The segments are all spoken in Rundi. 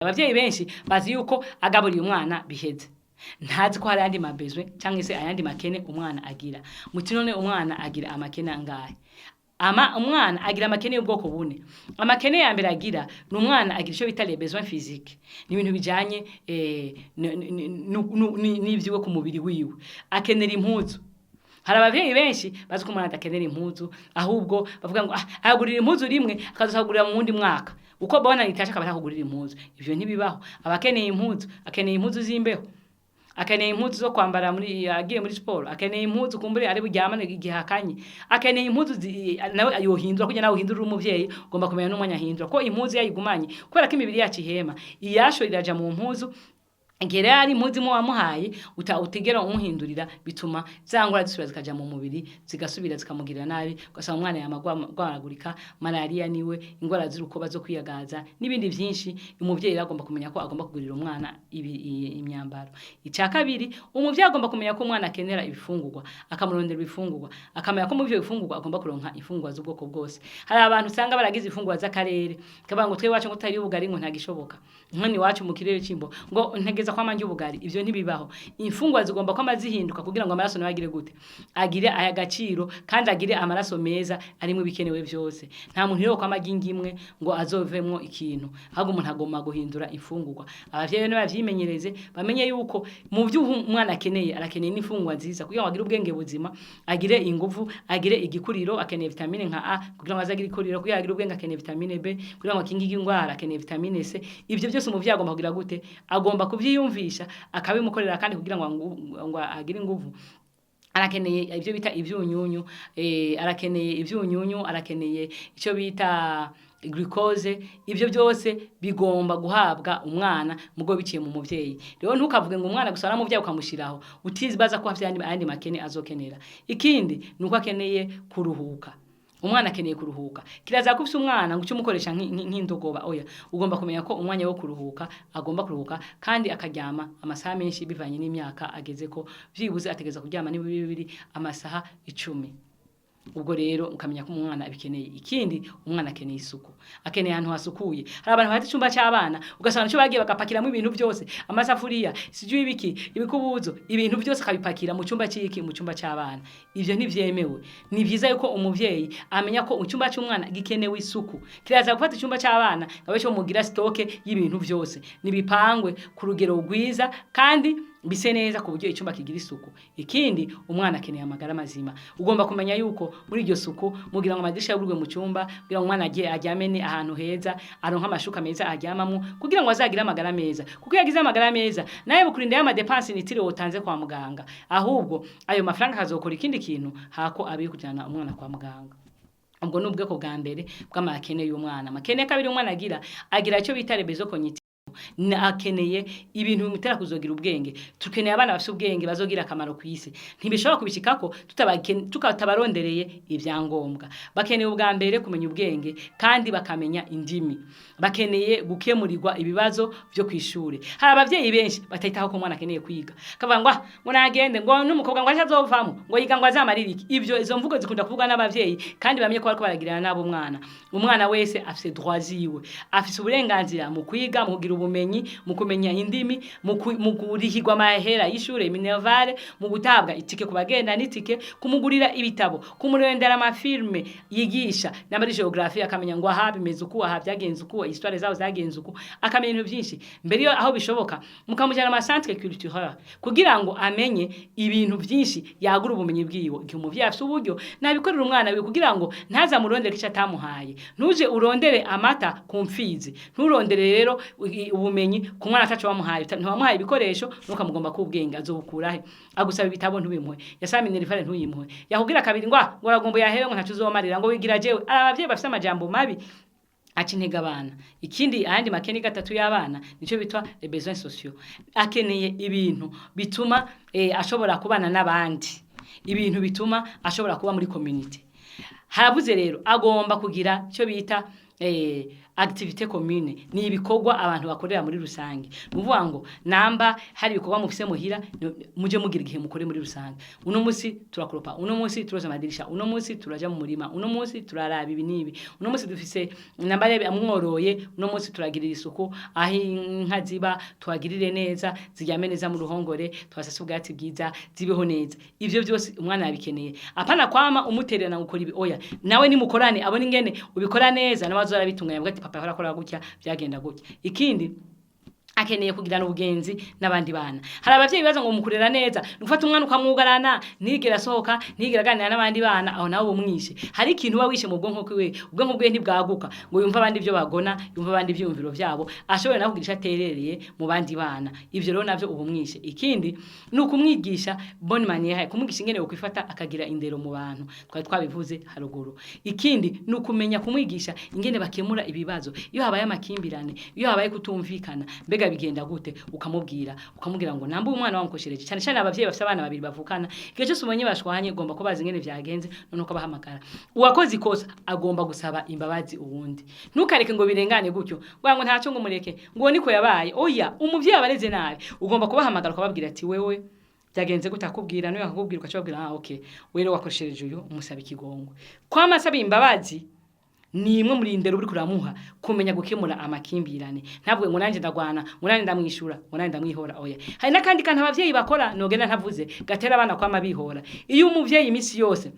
Abavyeyi benshi bazi yuko agaburiye umwana biheze, ntazi ko hari ayandi mabezwe canke se ayandi makene umwana agira. Muti none umwana agira amakene angahe? Umwana agira amakene y'ubwoko bune. Amakene ya mbere agira ni umwana agira ico bita les besoins physiques, ni ibintu bijanye n'ivyiwe ku mubiri wiwe. Akenera impuzu. Hari abavyeyi benshi bazi ko umwana adakenera impuzu, ahubwo bavuga ngo agurira impuzu rimwe akazoza kugurira mu wundi mwaka. Uko bona itasha akaba yakugurira impuzu. Ivyo ntibibaho. Abakeneye impuzu, akeneye impuzu z'imbeho. Akeneye impuzu zo kwambara muri agiye muri sport, akeneye impuzu kumbure ari buryamane igihe hakanye. Akeneye impuzu nawe yohindura kugira nawe uhindura umuvyeyi, ugomba kumenya n'umwanya ahindura ko impuzu yayigumanye kubera ko imibiri yacu ihema. Iyasho iraja mu mpuzu ngere ari impuzu mu wamuhaye utegera umuhindurira bituma zangura zisubira zikaja mu mubiri zigasubira zikamugirira nabi ugasanga umwana yamagwaragurika malaria niwe ingwara z'urukoba zo kwiyagaza n'ibindi vyinshi umuvyeyi agomba kumenya ko agomba kugurira umwana imyambaro. Ica kabiri umuvyeyi agomba kumenya ko umwana akenera ibifungurwa akamurondera ibifungurwa akamenya ko mu byo bifungurwa agomba kuronka ifungurwa z'ubwoko bwose. Hari abantu usanga baragize ifungurwa z'akarere kavuga ngo twe wacu ngo tutari ubugari ngo ntagishoboka nkani wacu mu kirere cimbo ngo ntegeza kwa manje ubugari ivyo ntibibaho. Imfungwa zigomba ko amazihinduka kugira ngo amaraso nawe agire gute agire aya gaciro kandi agire amaraso meza arimo bikenewe vyose. Nta muntu rero kwa magingi imwe ngo azovemwo ikintu ahubwo umuntu agomba guhindura ifungurwa. Abavyeyi no bavyimenyereze bamenye yuko mu vyo umwana akeneye arakeneye n'ifungwa nziza kugira ngo agire ubwenge buzima agire inguvu agire igikuriro akeneye vitamine nka A kugira ngo azagire ikuriro kugira agire ubwenge akeneye vitamine B kugira ngo akingige ingwara akeneye vitamine C. Ivyo byose umuvyeyi agomba kugira gute agomba kuvyiyumvisha akabimukorera kandi kugira ngo agire inguvu. Arakeneye ivyo bita ivyunyunyu arakeneye ico bita glucose. Ivyo byose bigomba guhabwa umwana mugo biciye mu muvyeyi. Rero ntukavuge ngo umwana gusara mu muvyeyi ukamushiraho utizibaza ko afite ayandi makene azokenera. Ikindi nuko akeneye kuruhuka. Umwana akeneye kuruhuka. Kiraza kufisa umwana ngo umukoresha nk'indogoba oya. Ugomba kumenya ko umwanya wo kuruhuka agomba kuruhuka kandi akaryama amasaha menshi bivanye n'imyaka ageze ko vyibuze ategeza kuryama ni bibiri amasaha 10. Ubwo rero ukamenya ko umwana abikeneye. Ikindi umwana akeneye isuku. Akeneye ahantu hasukuye. Hari abantu bafite icumba cy'abana ugasanga cyo bagiye bagapakiramo ibintu byose, amasafuriya, sijui ibikubuzo, ibintu byose kabipakira mu cumba cy'iki mu cumba cy'abana. Ivyo ntivyemewe. Ni vyiza yuko umuvyeyi amenya ko icumba cy'umwana gikenewe isuku. Kiraza gufata icumba cy'abana gabe cyo mugira stoke y'ibintu byose. Nibipangwe ku rugero rwiza kandi bise neza ku buryo icumba kigira isuku. Ikindi umwana akeneye amagara mazima. Ugomba kumenya yuko muri iryo suku mugira ngo amadisha yagurwe mu cumba kugira ngo umwana aryame ahantu heza aronka amashuka meza aryamamo kugira ngo azagira amagara meza. Kuko yagize amagara meza naye bukurinda ya madepense nitire utanze kwa muganga. Ahubwo ayo mafaranga kazokora ikindi kintu hako abiye kujana umwana kwa muganga. Ubwo nubweko bwa mbere bw'amakene y'umwana. Makene kabiri umwana agira ico bita rebezo cognitive. Akeneye ibintu bimutera kuzogira ubwenge. Tukeneye abana bafite ubwenge bazogira akamaro ku isi. Ntibishobora kubishikako tukatabarondereye ivyangombwa. Bakeneye ubwa mbere kumenya ubwenge kandi bakamenya indimi. Bakeneye gukemurirwa ibibazo byo kwishure. Hari abavyeyi benshi batahitaho ko umwana akeneye kwiga. Kavuga ngo nagende ngo n'umukobwa ngo azovamo ngo yiga ngo azamarira iki. Ivyo izo mvugo zikunda kuvugwa n'abavyeyi kandi bamenye ko bariko baragirana nabo umwana. Umwana wese afise droit ziwe. Afise uburenganzira mu kwiga mu kugira ubumenyi mu kumenya indimi mu kurihirwa amahera y'ishure minervale mu gutabwa itike kubagenda n'itike kumugurira ibitabo kumurendera amafilme yigisha n'amari geography akamenya ngo aha bimeze uko aha byagenze uko histoire zabo zagenze uko akamenya ibintu byinshi mbere yo aho bishoboka mukamujana ama centre culturel kugira ngo amenye ibintu byinshi yagura ubumenyi bwiwe. Igihe umuvyeyi afite uburyo nabikorera umwana we kugira ngo ntaza murondere kica atamuhaye. Ntuje urondere amata ku mfizi nturondere rero ubumenyi ku mwana atacu bamuhaye ntiwamuhaye ibikoresho nuko amugomba kubwenge azobukurahe agusaba ibitabo ntubimwe yasaba minervale ntuyimwe yakubwira kabiri ngo aragomba yahewe ngo ntacu uzomarira ngo wigira jewe. Abavyeyi bafite amajambo mabi acintega abana. Ikindi ayandi makene gatatu y'abana nico bitwa les besoins sociaux. Akeneye ibintu bituma ashobora kubana n'abandi, ibintu bituma ashobora kuba muri community. Harabuze rero agomba kugira cyo bita activité commune ni ibikorwa abantu bakorera muri rusange nuvuga ngo namba hari ibikorwa mufise muhira muje mugira igihe mukore muri rusange uno musi turakoropa uno musi turoza amadirisha uno musi turaja mu murima uno musi turaraba ibi nibi uno musi dufise nambare amworoye uno musi turagirira isuku aho inka ziba twagirire neza ziryame neza mu ruhongore twasase ubwatsi bwiza zibeho neza ivyo byose umwana yabikeneye apana kwama umutererana gukora ibi oya nawe nimukorane abone ingene ubikora neza n'abazora bitunganya bwati papa yarakora gutya byagenda gutya ikindi akeneye kugirana ubugenzi n'abandi bana hari abavyeyi baza ngo mukurera neza nufata umwana ukamwugarana ntigera sohoka ntigera ganira n'abandi bana aho nawe umwishe hari ikintu uba wishe mu bwonko kwiwe ubwonko bwe ntibwaguka ngo yumva abandi byo bagona yumva abandi byumviro byabo ashobora naho kugirisha aterereye mu bandi bana ivyo rero navyo ubumwishe ikindi nuko umwigisha bonne manière kumwigisha ingene ukwifata akagira indero mu bantu twari twabivuze haruguru ikindi nuko umenya kumwigisha ingene bakemura ibibazo iyo habaye amakimbirane iyo habaye kutumvikana mbega bigenda gute ukamubwira ngo nambu umwana wankoshereje cyane cyane abavyeyi bafite abana babiri bavukana igihe cyose umenye bashwanye ugomba ko bazi ingene vyagenze none uko bahamagara uwakoze ikosa agomba gusaba imbabazi uwundi ntukareke ngo birengane gutyo ngo ntacyo ngo mureke ngo niko yabaye oya umuvyeyi abareze nabi ugomba kubahamagara ukababwira ati wewe byagenze gutakubwira no yakubwira ukacobwira okay wero wakoshereje uyu umusaba ikigongwe kwa masaba imbabazi ni imwe muri indero uri kuramuha kumenya gukemura amakimbirane ntabwo ngo nanje ndagwana ngo nanje ndamwishura ngo nanje ndamwihora oya hari nakandi kantu abavyeyi bakora nogena ntavuze gatera abana kwa mabihora iyo umuvyeyi imisi yose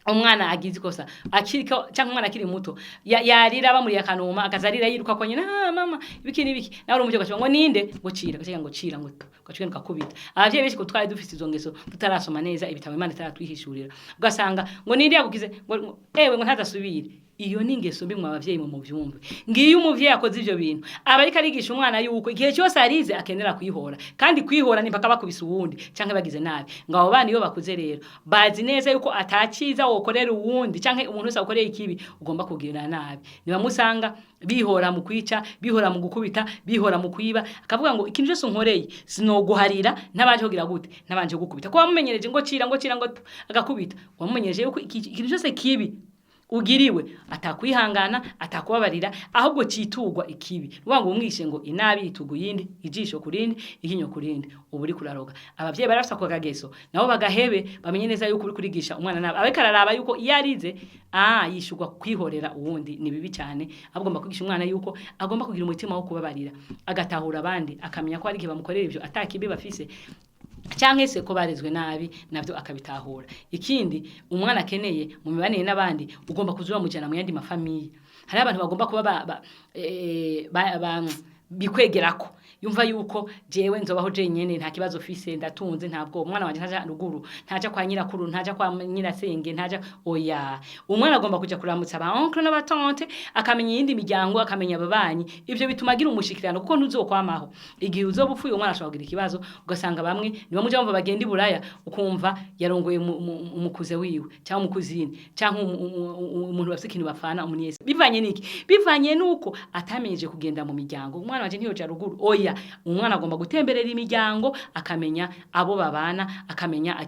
umwana agize ikosa akiriko cyangwa umwana akiri muto yarira bamuri yakanuma akazarira yiruka kwa nyina mama ibiki nibiki nawe umuvyo gacho ngo ninde ngo cira ngo gacwenka kubita abavyeyi benshi ko twari dufite izo ngeso tutarasoma neza ibitabo Imana itaratwihishurira ugasanga ngo ninde yagukize ngo ewe ngo ntazasubire iyo ni ingeso mbi mu abavyeyi mu byumve ngiyo umuvyeyi akoze ivyo bintu abarika arigisha umwana yuko igihe cyose arize akenera kwihora kandi kwihora nimpaka bakubisa uwundi canke bagize nabi ngabo bana iyo bakuze rero bazi neza yuko atakiza wokorera uwundi canke umuntu wese akoreye ikibi ugomba kugira nabi niba musanga bihora mu kwica bihora mu gukubita bihora mu kwiba akavuga ngo ikintu cyose nkoreye sinoguharira ntabanje kugira gute ntabanje gukubita ko wamumenyereje ngo cira ngo agakubita wamumenyereje yuko ikintu cyose kibi ugiriwe atakwihangana atakubabarira ahubwo citugwa ikibi rubango umwishe ngo inabi itugu yindi ijisho kurindi ihinyo kurindi uburi kuraroga abavyeyi barafisa ko kageso nabo bagahebe bamenye neza yuko uri kurigisha umwana nabe abekararaba yuko yarize yishugwa kwihorera uwundi ni bibi cyane agomba kwigisha umwana yuko agomba kugira umutima wo kubabarira agatahura abandi akamenya ko ari gihe bamukorera ivyo atakibi bafise cyangwa se ko barezwe nabi navyo akabitahura ikindi umwana akeneye mu mibanire n'abandi ugomba kuzura mujana mu yandi mafamiye hari abantu bagomba kuba bikwegerako yumva yuko jewe nzobaho jenyene nta kibazo fise ndatunze ntabwo umwana wanje ntaja ruguru ntaja kwa nyirakuru ntaja kwa nyirasenge ntaja oya umwana agomba kuja kuramutsa ba oncle n'abatante akamenya yindi miryango akamenya ababanyi ivyo bituma agira umushikirano kuko ntuzokwamaho igihe uzoba upfuye umwana ashobora kugira ikibazo ugasanga bamwe niba muje bumva bagenda iburaya ukumva yarongoye umukuze wiwe cyangwa umukuzini cyangwa umuntu bafite ikintu bafana umuniyese bivanye niki bivanye nuko atamenyeje kugenda mu miryango umwana wanje ntiyoja ruguru oya umwana agomba gutemberera imiryango akamenya abo babana akamenya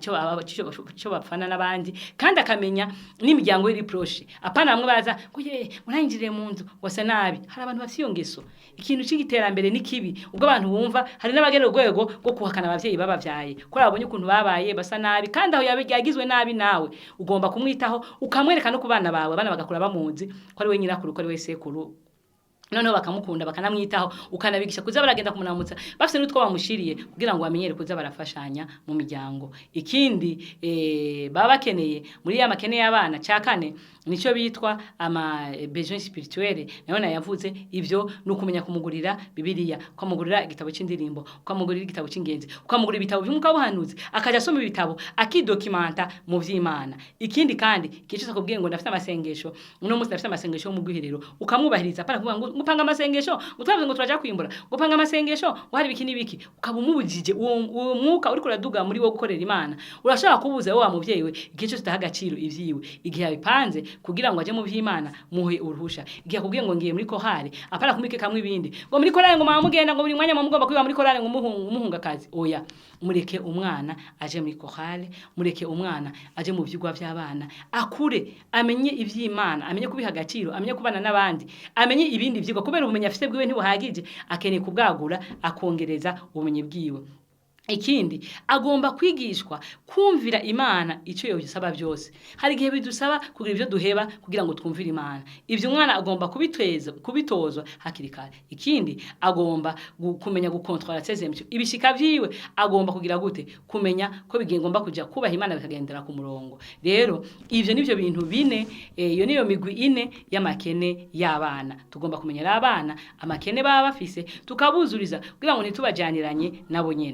cyo bapfana n'abandi kandi akamenya n'imiryango iri proche apana bamwe baza ngo munanjire mu nzu wasa nabi hari abantu bafite iyo ngeso ikintu cy'iterambere ni kibi ubwo abantu bumva hari n'abagera urwego rwo kuhakana abavyeyi babavyaye ko abonye ukuntu babaye basa nabi kandi aho yagizwe nabi nawe ugomba kumwitaho ukamwereka no kubana bawe abana bagakura bamuzi ko ari we nyirakuru ko ari we sekuru noneho bakamukunda bakanamwitaho ukanabigisha kuza baragenda kumunamutsa bafite n'utwo bamushiriye kugira ngo bamenyere kuza barafashanya mu miryango ikindi baba bakeneye muri ya makene y'abana cyakane nico bitwa ama besoins spirituels nayo nayavuze ivyo nukumenya kumugurira bibiliya ukamugurira igitabo c'indirimbo ukamugurira igitabo c'ingenzi ukamugurira ibitabo by'umugabo hanuzi akaja asoma ibitabo akidokimanta mu vy'Imana ikindi kandi kicisha kubwiye ngo ndafite amasengesho uno munsi ndafite amasengesho mu guhirero ukamwubahiriza para kuvuga ngo gupanga amasengesho utwavuze ngo turaja kwimbura gupanga amasengesho ngo hari biki nibiki ukaba umubujije uwo mwuka uri kuraduga muri wo gukorera Imana urashaka kubuza wowe muvyeyi we igihe cyose taha agaciro ivyiwe igihe yabipanze kugira ngo aje mu vy'Imana muhe uruhusha igihe akubwiye ngo ngiye muri korale apana kumikekamwe ibindi ngo muri korale ngo mugenda ngo buri mwanya mugomba kwiba muri korale ngo umuhunga kazi oya mureke umwana aje muri korale mureke umwana aje mu vyigwa vy'abana akure amenye ivy'Imana amenye kubiha agaciro amenye kubana n'abandi amenye ibindi vyigwa kubera ubumenyi afite bwiwe ntibuhagije akeneye kubwagura akongereza ubumenyi bwiwe. Ikindi agomba kwigishwa kumvira Imana ico yosaba byose. Hari igihe bidusaba kugira ivyo duheba kugira ngo twumvire Imana. Ivyo umwana agomba kubitozwa hakiri kare. Ikindi agomba kumenya gukontrola sezemcyo. Ibishika vyiwe agomba kugira gute kumenya ko bigomba kuja kubaha Imana bikagendera ku murongo. Rero ivyo nivyo bintu bine iyo niyo migwi ine y'amakene y'abana. Tugomba kumenyera abana amakene baba bafise tukabuzuriza kugira ngo ntitubajaniranye nabo nyene.